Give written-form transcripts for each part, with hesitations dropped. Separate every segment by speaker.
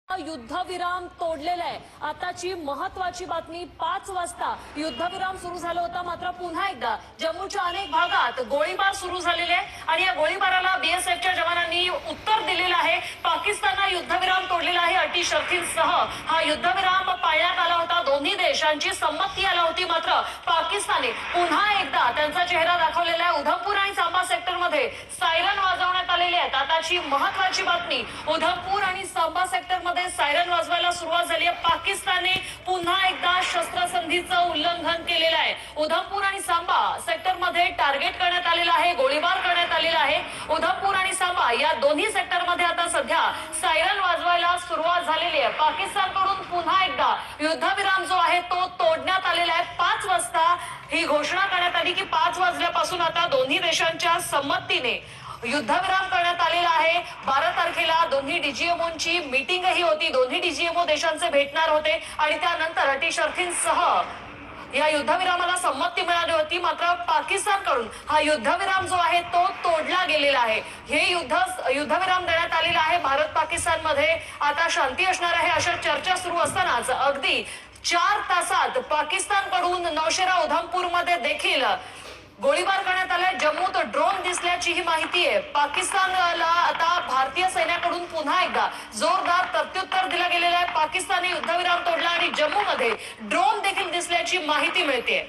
Speaker 1: युद्धविराम तोडलेला आहे। आताची महत्त्वाची बातमी 5 वाजता युद्धविराम सुरू झाला होता, मात्र पुन्हा एकदा जम्मूच्या अनेक भागात गोळीबार सुरू झालेले आहे आणि या गोळीबाराला बीएसएफच्या जवानांनी उत्तर दिलेलं आहे। पाकिस्तानने युद्धविराम तोडलेला आहे। अटी शर्तींसह हा युद्धविराम पाळण्यात आला होता। दोन्ही देशांची संमती आली होती, मात्र पाकिस्तानने पुन्हा एकदा त्यांचा चेहरा दाखवलेला आहे। उधमपूर आणि सांबा सेक्टरमध्ये सायरन वाजवण्यात आलेले आहेत। आताची महत्त्वाची बातमी, उधमपूर आणि सांबा सेक्टरमध्ये सायरन वाजवायला सुरुवात झाली आहे। पाकिस्तानने पुन्हा एकदा शस्त्रसंधीचं उल्लंघन केलेलं आहे। उधमपूर आणि सांबा सेक्टरमध्ये टार्गेट करण्यात आलेला आहे, गोळीबार करण्यात आलेला आहे। उधमपूर आणि सांबा या दोन्ही सेक्टरमध्ये आता सध्या सायरन वाजवायला सुरुवात झालेली आहे। पाकिस्तानकडून पुन्हा एकदा युद्धविराम जो आहे तो तोडण्यात आलेला आहे। 5 वाजता ही घोषणा करण्यात आली की 5 वाजल्यापासून आता दोन्ही देशांच्या संमतीने युद्धविराम करण्यात आलेला आहे। 12 तारखेला दोन्ही डीजीएमओंची मीटिंगही होती। दोन्ही डीजीएमओ देशांचे भेटणार होते आणि त्यानंतर अटी शर्तींसह या युद्धविरामाला संमती मिळाली होती, मात्र पाकिस्तानकडून हा युद्धविराम जो आहे तो तोडला गेलेला आहे। हे युद्धविराम देण्यात आलेला आहे। भारत पाकिस्तान मध्ये आता शांती असणार आहे अशा चर्चा सुरू असतानाच अगदी 4 तासात पाकिस्तानकडून नौशेरा उधमपूर मध्ये देखील गोळीबार करण्यात आलाय। जम्मूत ड्रोन दिसल्याची ही माहिती आहे। पाकिस्तानला आता भारतीय सैन्याकडून पुन्हा एकदा जोरदार प्रत्युत्तर दिलं गेलेलं आहे। पाकिस्तानने युद्धविराम तोडला आणि जम्मूमध्ये ड्रोन देखील दिसल्याची माहिती मिळते।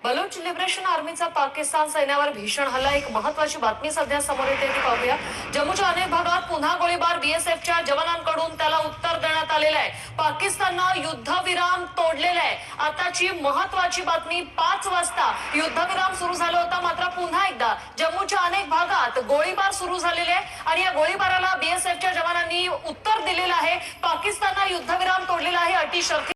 Speaker 1: बलूच लिबरेशन आर्मीचा पाकिस्तान सैन्यावर भीषण हल्ला, एक महत्त्वाची बातमी सध्या समोर येते ती पाहूया। जम्मूच्या अनेक भागात पुन्हा गोळीबार, बीएसएफच्या जवानांकडून त्याला उत्तर देण्यात आलेलं आहे। पाकिस्तानने युद्धविराम तोडलेला आहे। आताची महत्त्वाची बातमी, 5 वाजता युद्धविराम सुरू झाला होता, मात्र पुन्हा एकदा जम्मूच्या अनेक भागात गोळीबार सुरू झालेले आहे आणि या गोळीबाराला बीएसएफच्या जवानांनी उत्तर दिलेलं आहे। पाकिस्तानने युद्धविराम तोडलेला आहे। अटी शर्ती